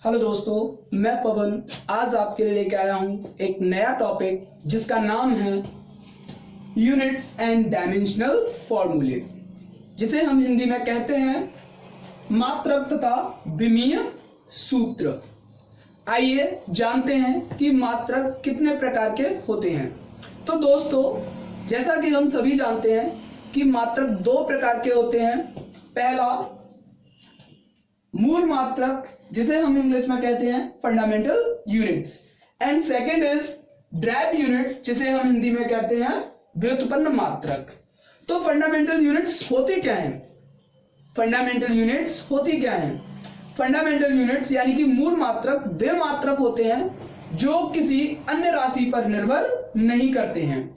Hello दोस्तों, मैं पवन आज आपके लिए लेके आया हूं एक नया टॉपिक जिसका नाम है यूनिट्स एंड डायमेंशनल फॉर्मूले, जिसे हम हिंदी में कहते हैं मात्रक तथा विमीय सूत्र। आइए जानते हैं कि मात्रक कितने प्रकार के होते हैं। तो दोस्तों, जैसा कि हम सभी जानते हैं कि मात्रक दो प्रकार के होते हैं। पहला मूल मात्रक, जिसे हम इंग्लिश में कहते हैं fundamental units, and second is drive units, जिसे हम हिंदी में कहते हैं व्युत्पन्न मात्रक। तो फंडामेंटल यूनिट्स होती क्या हैं? फंडामेंटल यूनिट्स होती क्या हैं? फंडामेंटल यूनिट्स यानी कि मूल मात्रक वे मात्रक होते हैं जो किसी अन्य राशि पर निर्भर नहीं करते हैं।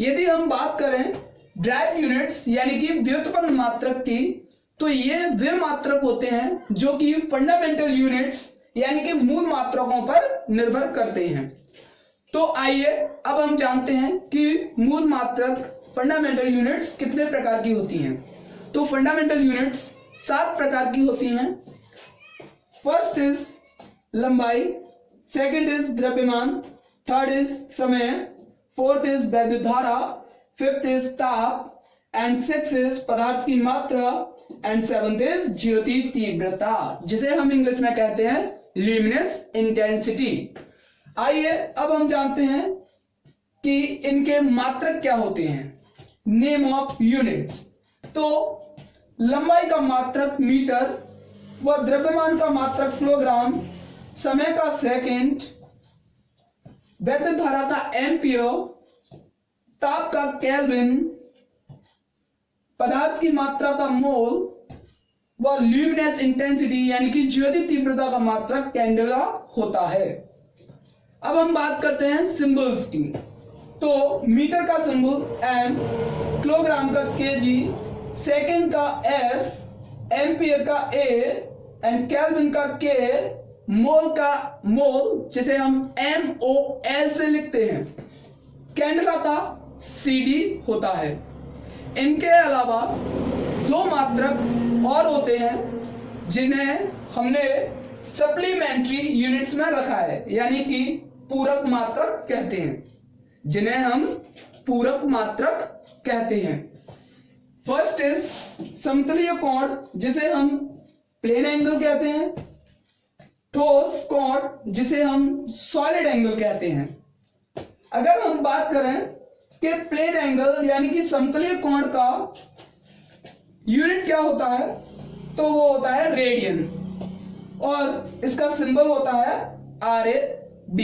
यदि हम बात करें ड्राइव यूनिट्स यानी कि व्युत्पन्न मात्रक की, तो ये वे मात्रक होते हैं जो कि फंडामेंटल यूनिट्स यानी कि मूल मात्रकों पर निर्भर करते हैं। तो आइए अब हम जानते हैं कि मूल मात्रक फंडामेंटल यूनिट्स कितने प्रकार की होती हैं। तो फंडामेंटल यूनिट्स 7 प्रकार की होती हैं। फर्स्ट इज लंबाई, सेकंड इज द्रव्यमान, थर्ड इज समय, फोर्थ इज वैद्युत धारा, फिफ्थ इज ताप, एंड सिक्स इज पदार्थ की मात्रा, एंड सेवंथ इज ज्योति तीव्रता, जिसे हम इंग्लिश में कहते हैं ल्यूमिनस इंटेंसिटी। आइए अब हम जानते हैं कि इनके मात्रक क्या होते हैं। नेम ऑफ यूनिट्स, तो लंबाई का मात्रक मीटर, व द्रव्यमान का मात्रक किलोग्राम, समय का सेकंड, वैद्युत धारा का एम्पियर, ताप का केल्विन, पदार्थ की मात्रा का मोल, व ल्यूमिनस इंटेंसिटी यानी कि ज्योति तीव्रता का मात्रक कैंडेला होता है। अब हम बात करते हैं सिंबल्स की। तो मीटर का सिंबल एम, किलोग्राम का केजी, सेकंड का एस, एम्पियर का ए, एंड केल्विन का के, मोल का मोल, जिसे हम MOL से लिखते हैं, कैंडेला का CD होता है। इनके अलावा दो मात्रक और होते हैं जिन्हें हमने सप्लीमेंट्री यूनिट्स में रखा है, यानी कि पूरक मात्रक कहते हैं, जिन्हें हम पूरक मात्रक कहते हैं। फर्स्ट इज समतलीय कोण, जिसे हम प्लेन एंगल कहते हैं, ठोस कोण, जिसे हम सॉलिड एंगल कहते हैं। अगर हम बात करें कि प्लेन एंगल यानी कि समतलीय कोण का यूनिट क्या होता है, तो वो होता है रेडियन, और इसका सिंबल होता है RAD।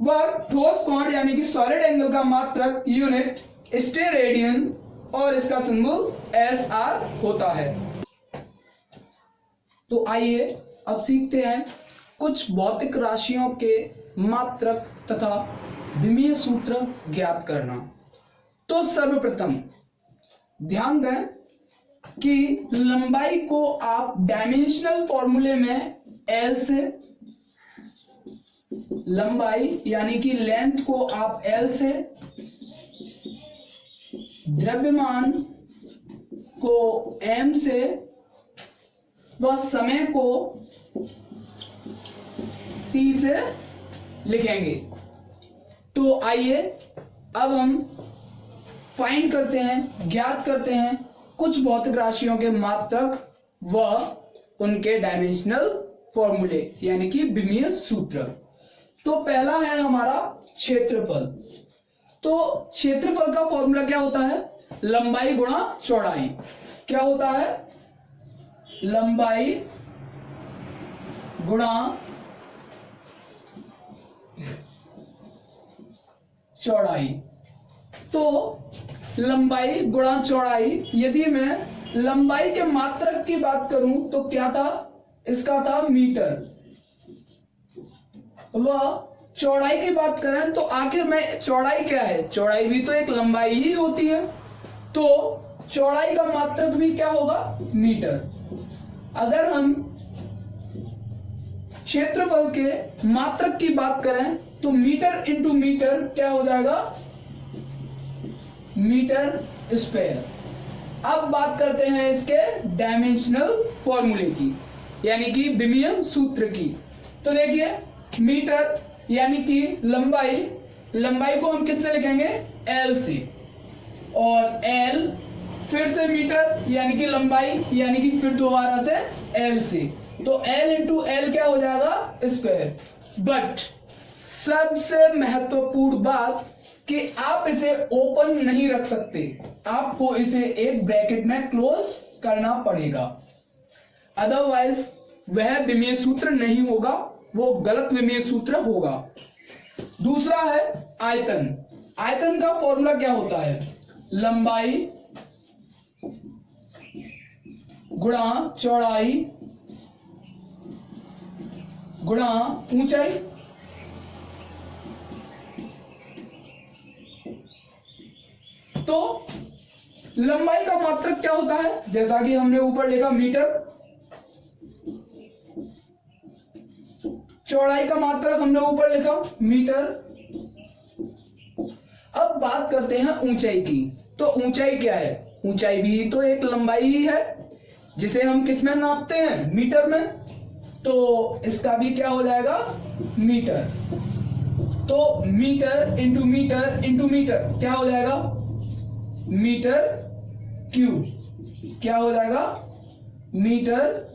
वह ठोस कोण यानी कि सॉलिड एंगल का मात्रक यूनिट स्टेरेडियन, और इसका सिंबल SR होता है। तो आइए अब सीखते हैं कुछ भौतिक राशियों के मात्रक तथा विमीय सूत्र ज्ञात करना। तो सर्वप्रथम ध्यान दें कि लंबाई को आप डायमेंशनल फॉर्मूले में L से, लंबाई यानी कि लेंथ को आप L से, द्रव्यमान को M से, व समय को T से लिखेंगे। तो आइए अब हम फाइंड करते हैं, ज्ञात करते हैं कुछ भौतिक राशियों के मात्रक व उनके डायमेंशनल फॉर्मूले यानी कि विमीय सूत्र। तो पहला है हमारा क्षेत्रफल। तो क्षेत्रफल का फॉर्मूला क्या होता है? लंबाई गुणा चौड़ाई। क्या होता है? लंबाई गुणा चौड़ाई। तो लंबाई गुणा चौड़ाई, यदि मैं लंबाई के मात्रक की बात करूं तो क्या था? इसका था मीटर। वह चौड़ाई की बात करें तो आखिर में चौड़ाई क्या है? चौड़ाई भी तो एक लंबाई ही होती है, तो चौड़ाई का मात्रक भी क्या होगा? मीटर। अगर हम क्षेत्रफल के मात्रक की बात करें तो मीटर इंटू मीटर क्या हो जाएगा? Metre square. अब बात करते हैं इसके डायमेंशनल फॉर्मूले की। यानी कि विमीय सूत्र की। तो देखिए मीटर यानी कि लंबाई को हम किससे लिखेंगे, एल से, और एल फिर से मीटर यानी कि लंबाई यानी कि फिर दोबारा से एल से, तो एल इंटू एल क्या हो जाएगा, स्क्वायर। बट सबसे महत्वपूर्ण बात कि आप इसे ओपन नहीं रख सकते, आपको इसे एक ब्रैकेट में क्लोज करना पड़ेगा, अदरवाइज वह विमीय सूत्र नहीं होगा, वो गलत विमीय सूत्र होगा। दूसरा है आयतन। आयतन का फॉर्मूला क्या होता है, लंबाई गुणा चौड़ाई गुणा ऊंचाई। तो लंबाई का मात्रक क्या होता है, जैसा कि हमने ऊपर लिखा मीटर, चौड़ाई का मात्रक हमने ऊपर लिखा मीटर। अब बात करते हैं ऊंचाई की। तो ऊंचाई क्या है, ऊंचाई भी तो एक लंबाई ही है, जिसे हम किस में नापते हैं, मीटर में। तो इसका भी क्या हो जाएगा, मीटर। तो metre into metre into metre क्या हो जाएगा, मीटर क्यूब। क्या हो जाएगा, मीटर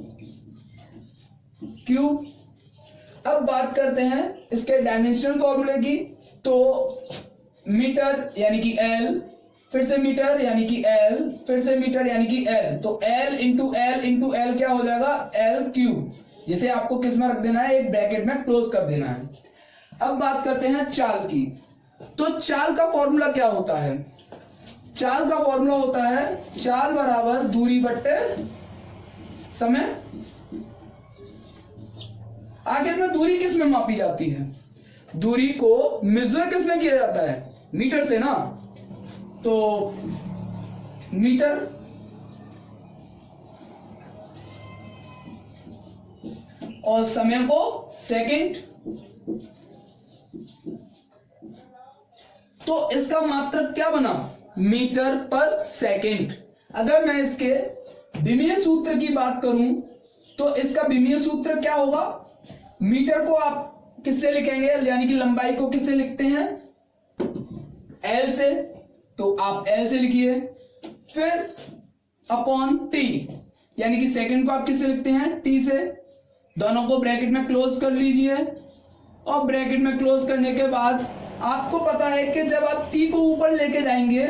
क्यूब। अब बात करते हैं इसके डायमेंशनल फॉर्मूले की। तो मीटर यानी कि एल, फिर से मीटर यानी कि एल, फिर से मीटर यानी कि एल, तो एल इंटू एल क्या हो जाएगा, एल क्यूब, जिसे आपको किस में रख देना है, एक ब्रैकेट में क्लोज कर देना है। अब बात करते हैं चाल की। तो चाल का फॉर्मूला क्या होता है, चाल का फॉर्मूला होता है चाल बराबर दूरी बट्टे समय। आखिर में दूरी किस में मापी जाती है, दूरी को मेजर किस में किया जाता है, मीटर से ना। तो मीटर और समय को सेकंड। तो इसका मात्रक क्या बना, मीटर पर सेकंड। अगर मैं इसके विमीय सूत्र की बात करूं तो इसका विमीय सूत्र क्या होगा, मीटर को आप किससे लिखेंगे, यानी कि लंबाई को किससे लिखते हैं, एल से, तो आप एल से लिखिए। फिर अपॉन टी, यानी कि सेकंड को आप किससे लिखते हैं, टी से। दोनों को ब्रैकेट में क्लोज कर लीजिए, और ब्रैकेट में क्लोज करने के बाद आपको पता है कि जब आप टी को ऊपर लेके जाएंगे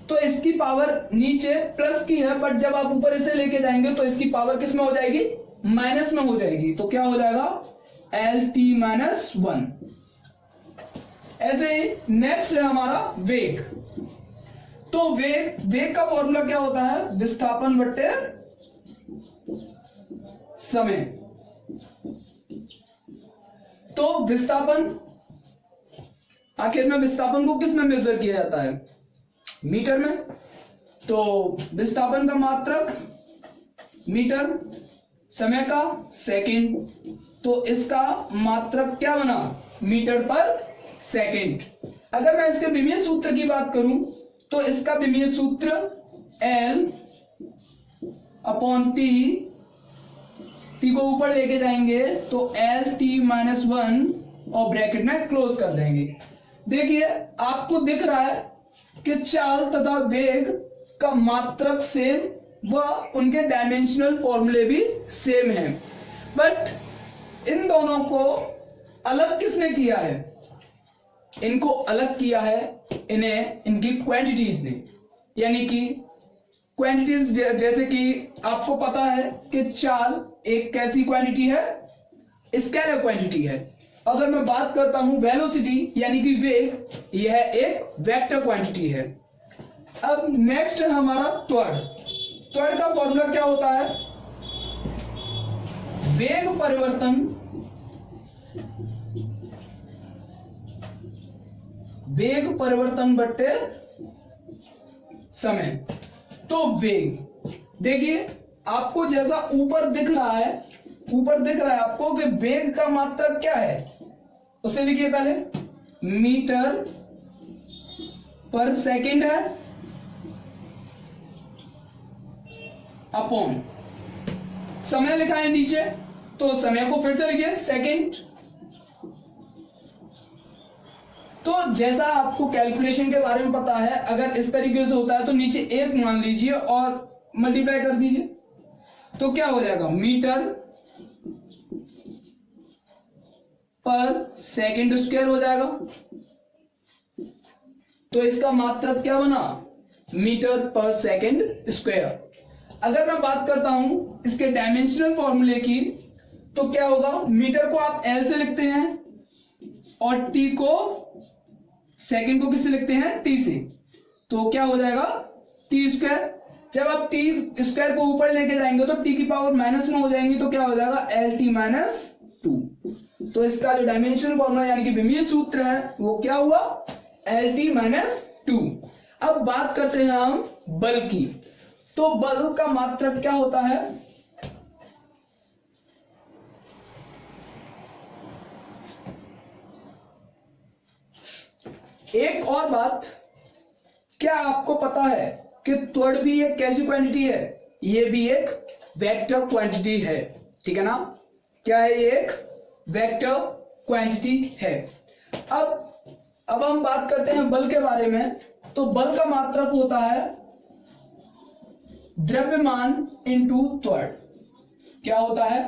तो इसकी पावर नीचे प्लस की है, बट जब आप ऊपर इसे लेके जाएंगे तो इसकी पावर किस में हो जाएगी, माइनस में हो जाएगी। तो क्या हो जाएगा, एल टी माइनस 1। ऐसे ही नेक्स्ट है हमारा वेग। तो वेग का फॉर्मूला क्या होता है, विस्थापन बट्टे समय। तो विस्थापन, आखिर में विस्थापन को किस में मेजर किया जाता है, मीटर में। तो विस्थापन का मात्रक मीटर, समय का सेकंड, तो इसका मात्रक क्या बना, मीटर पर सेकंड। अगर मैं इसके विमीय सूत्र की बात करूं तो इसका विमीय सूत्र L अपॉन टी, टी को ऊपर लेके जाएंगे तो एल टी माइनस 1 और ब्रैकेट में क्लोज कर देंगे। देखिए आपको दिख रहा है कि चाल तथा वेग का मात्रक सेम व उनके डायमेंशनल फॉर्मूले भी सेम हैं, बट इन दोनों को अलग किसने किया है, इनको अलग किया है इन्हें इनकी क्वांटिटीज ने। यानी कि क्वांटिटीज जैसे कि आपको पता है कि चाल एक कैसी क्वांटिटी है, स्केलर क्वांटिटी है। अगर मैं बात करता हूं वेलोसिटी यानी कि वेग, यह एक वेक्टर क्वांटिटी है। अब नेक्स्ट है हमारा त्वरण। त्वरण का फॉर्मूला क्या होता है, वेग परिवर्तन बट्टे समय। तो वेग, देखिए आपको जैसा ऊपर दिख रहा है आपको कि वेग का मात्रक क्या है, उसे लिखिए पहले, मीटर पर सेकंड है अपॉन समय लिखा है नीचे तो समय को फिर से लिखिए सेकंड। तो जैसा आपको कैलकुलेशन के बारे में पता है, अगर इस तरीके से होता है तो नीचे 1 मान लीजिए और मल्टीप्लाई कर दीजिए, तो क्या हो जाएगा, मीटर पर सेकंड स्क्वायर हो जाएगा। तो इसका मात्रक क्या बना, मीटर पर सेकंड स्क्वायर। अगर मैं बात करता हूं इसके डायमेंशनल फॉर्मूले की, तो क्या होगा, मीटर को आप एल से लिखते हैं और टी को, सेकंड को किससे लिखते हैं, टी से। तो क्या हो जाएगा, टी स्क्वायर। जब आप टी स्क्वायर को ऊपर लेके जाएंगे तो टी की पावर माइनस में हो जाएंगी, तो क्या हो जाएगा, एल टी माइनस 2। तो इसका जो डायमेंशनल फॉर्मूला यानी कि विमीय सूत्र है वो क्या हुआ, एल टी माइनस 2। अब बात करते हैं हम बल की। तो बल का मात्रक क्या होता है, एक और बात, क्या आपको पता है कि त्वरण भी एक कैसी क्वांटिटी है, ये भी एक वेक्टर क्वांटिटी है, ठीक है ना। क्या है, ये एक वेक्टर क्वांटिटी है। अब हम बात करते हैं बल के बारे में। तो बल का मात्रक होता है द्रव्यमान इंटू त्वरण। क्या होता है,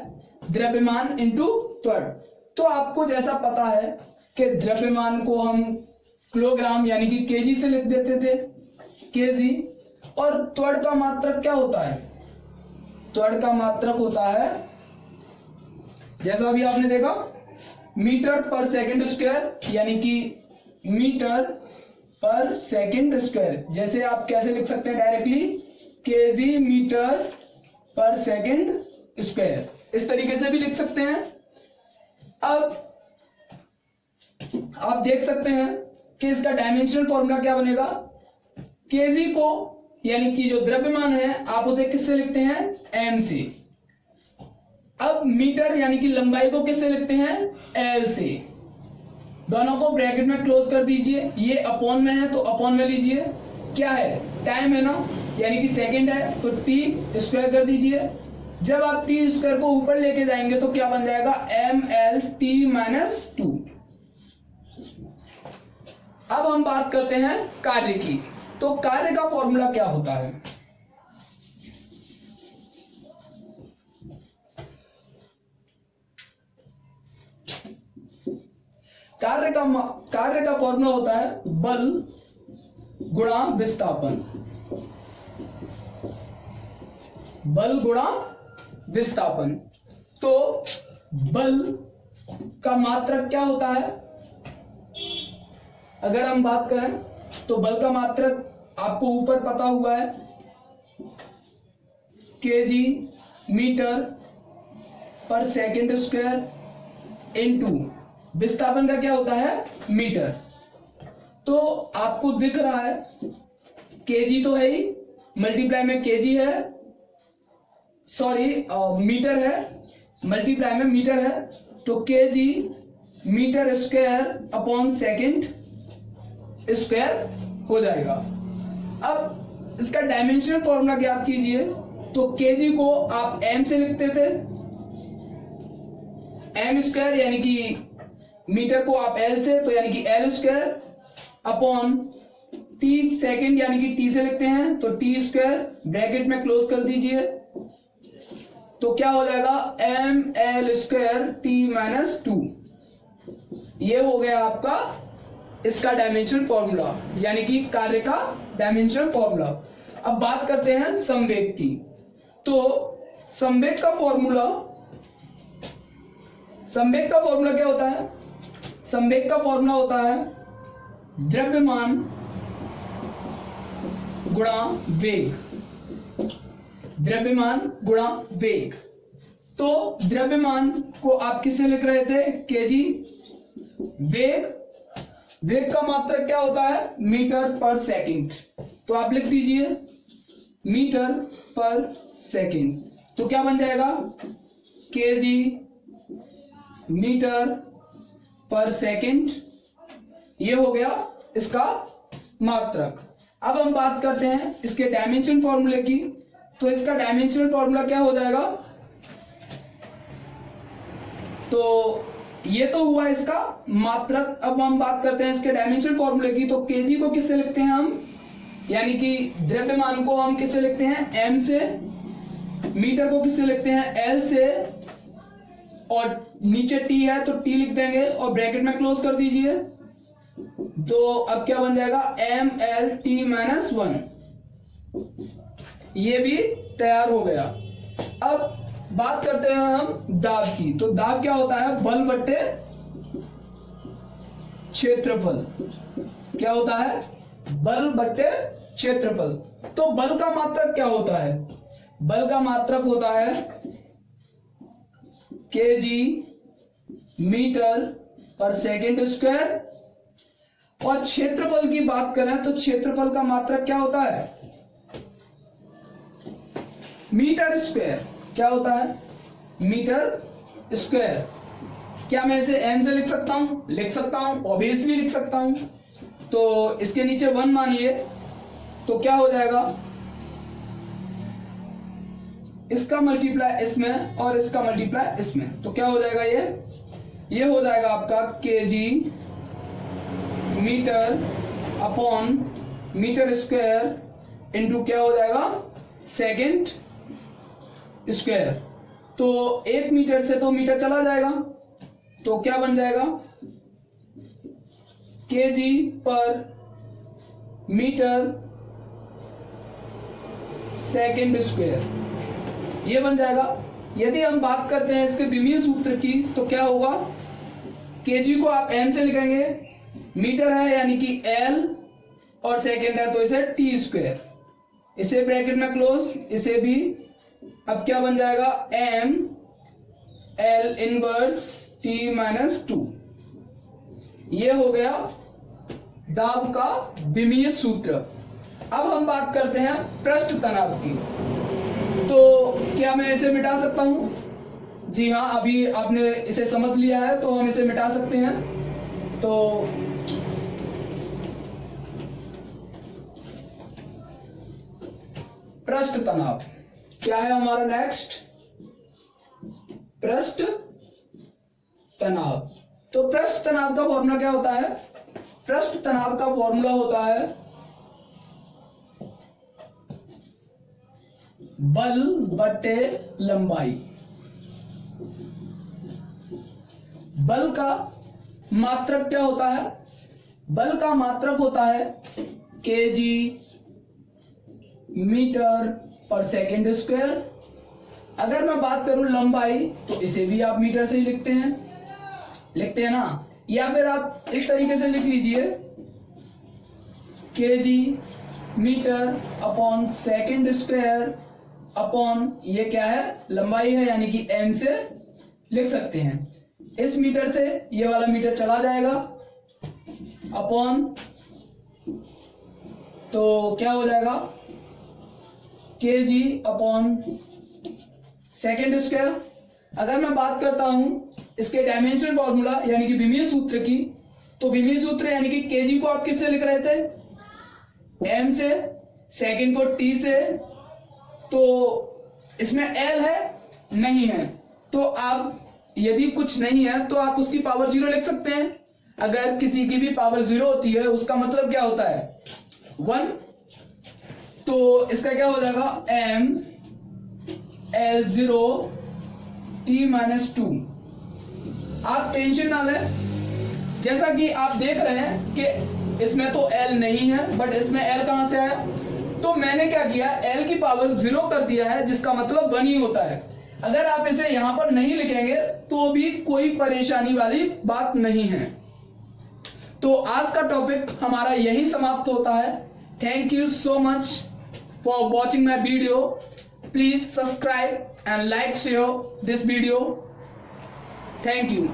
द्रव्यमान इंटू त्वरण। तो आपको जैसा पता है कि द्रव्यमान को हम किलोग्राम यानी कि केजी से लिख देते थे, केजी। और त्वरण का मात्रक क्या होता है, त्वरण का मात्रक होता है, जैसा अभी आपने देखा, मीटर पर सेकंड स्क्वायर, यानी कि मीटर पर सेकंड स्क्वायर। जैसे आप कैसे लिख सकते हैं डायरेक्टली, केजी मीटर पर सेकंड स्क्वायर, इस तरीके से भी लिख सकते हैं। अब आप देख सकते हैं कि इसका डायमेंशनल फॉर्मूला क्या बनेगा, केजी को यानी कि जो द्रव्यमान है आप उसे किससे लिखते हैं, एम से। अब मीटर यानी कि लंबाई को किससे लिखते हैं, एल से। दोनों को ब्रैकेट में क्लोज कर दीजिए, ये अपॉन में है तो अपॉन में लीजिए, क्या है, टाइम है ना, यानी कि सेकंड है तो टी स्क्वायर कर दीजिए। जब आप टी स्क्वायर को ऊपर लेके जाएंगे तो क्या बन जाएगा, एम एल टी माइनस 2। अब हम बात करते हैं कार्य की। तो कार्य का फॉर्मूला क्या होता है, कार्य का फॉर्मूला होता है बल गुणा विस्थापन। बल गुणा विस्थापन। तो बल का मात्रक क्या होता है, अगर हम बात करें तो बल का मात्रक आपको ऊपर पता हुआ है, केजी मीटर पर सेकंड स्क्वायर इनटू विस्थापन का क्या होता है, मीटर। तो आपको दिख रहा है केजी तो है ही, मल्टीप्लाई में केजी है, सॉरी मीटर है, मल्टीप्लाई में मीटर है, तो kg metre square upon second square हो जाएगा। अब इसका डायमेंशनल फॉर्मूला ज्ञात कीजिए। तो केजी को आप एम से लिखते थे, एम स्क्वायर यानी कि मीटर को आप एल से, तो यानी कि L square upon T second यानी कि टी से लिखते हैं तो टी स्क्वायर, ब्रैकेट में क्लोज कर दीजिए, तो क्या हो जाएगा, M L square T minus 2। ये हो गया आपका इसका डायमेंशनल फॉर्मूला, यानी कि कार्य का डायमेंशनल फॉर्मूला। अब बात करते हैं संवेग की। तो संवेग का फॉर्मूला क्या होता है, संवेग का फॉर्मूला होता है द्रव्यमान गुणा वेग। द्रव्यमान गुणा वेग। तो द्रव्यमान को आप किससे लिख रहे थे, केजी। वेग का मात्रक क्या होता है, मीटर पर सेकंड। तो आप लिख दीजिए मीटर पर सेकंड। तो क्या बन जाएगा, केजी मीटर पर सेकंड। ये हो गया इसका मात्रक। अब हम बात करते हैं इसके डायमेंशन फॉर्मूले की। तो इसका डायमेंशनल फॉर्मूला क्या हो जाएगा, तो ये तो हुआ इसका मात्रक। अब हम बात करते हैं इसके डायमेंशन फॉर्मूले की। तो केजी को किससे लिखते हैं हम, यानी कि द्रव्यमान को हम किससे लिखते हैं, एम से। मीटर को किससे लिखते हैं, एल से। और नीचे टी है तो टी लिख देंगे और ब्रैकेट में क्लोज कर दीजिए। तो अब क्या बन जाएगा, एम एल टी माइनस 1। ये भी तैयार हो गया। अब बात करते हैं हम दाब की। तो दाब क्या होता है, बल बट्टे क्षेत्रफल। क्या होता है, बल बट्टे क्षेत्रफल। तो बल का मात्रक क्या होता है, बल का मात्रक होता है केजी मीटर पर सेकेंड स्क्वायर। और क्षेत्रफल की बात करें तो क्षेत्रफल का मात्रक क्या होता है, मीटर स्क्वायर। क्या होता है, मीटर स्क्वायर। क्या मैं इसे एन से लिख सकता हूं, लिख सकता हूं, ऑब्वियसली लिख सकता हूं। तो इसके नीचे 1 मानिए तो क्या हो जाएगा, इसका मल्टीप्लाई इसमें और इसका मल्टीप्लाई इसमें। तो क्या हो जाएगा, ये हो जाएगा आपका kg metre upon metre square into क्या हो जाएगा, सेकेंड स्क्वायर। तो 1 मीटर से तो मीटर चला जाएगा तो क्या बन जाएगा, केजी पर मीटर सेकेंड स्क्वायर, ये बन जाएगा। यदि हम बात करते हैं इसके विमीय सूत्र की तो क्या होगा, केजी को आप एम से लिखेंगे, मीटर है यानी कि एल और सेकेंड है तो इसे टी स्क्वायर, इसे ब्रैकेट में क्लोज, इसे भी। अब क्या बन जाएगा, M L inverse T minus 2। ये हो गया दाब का विमीय सूत्र। अब हम बात करते हैं पृष्ठ तनाव की। तो क्या मैं इसे मिटा सकता हूं, जी हाँ, अभी आपने इसे समझ लिया है तो हम इसे मिटा सकते हैं। तो पृष्ठ तनाव क्या है हमारा नेक्स्ट, पृष्ठ तनाव। तो पृष्ठ तनाव का फॉर्मूला क्या होता है, पृष्ठ तनाव का फॉर्मूला होता है बल बटे लंबाई। बल का मात्रक क्या होता है, बल का मात्रक होता है केजी मीटर पर सेकेंड स्क्वायर। अगर मैं बात करूं लंबाई तो इसे भी आप मीटर से ही लिखते हैं ना, या फिर आप इस तरीके से लिख लीजिए, kg metre upon second square upon ये क्या है, लंबाई है यानी कि एम से लिख सकते हैं। इस मीटर से ये वाला मीटर चला जाएगा अपॉन, तो क्या हो जाएगा, केजी अपॉन सेकेंड स्क्वायर। अगर मैं बात करता हूं इसके डायमेंशन फॉर्मूला यानी कि विमीय सूत्र की, तो विमीय सूत्र यानी कि केजी को आप किससे लिख रहे थे, एम से, सेकेंड को टी से। तो इसमें एल है, नहीं है, तो आप यदि कुछ नहीं है तो आप उसकी पावर 0 लिख सकते हैं। अगर किसी की भी पावर 0 होती है उसका मतलब क्या होता है, 1। तो इसका क्या हो जाएगा, एम एल 0 टी माइनस 2। आप टेंशन ना लें, जैसा कि आप देख रहे हैं कि इसमें तो एल नहीं है बट इसमें एल कहां से आया, तो मैंने क्या किया, एल की पावर 0 कर दिया है जिसका मतलब 1 ही होता है। अगर आप इसे यहां पर नहीं लिखेंगे तो भी कोई परेशानी वाली बात नहीं है। तो आज का टॉपिक हमारा यही समाप्त होता है। Thank you so much for watching my video. Please subscribe and like share this video. Thank you.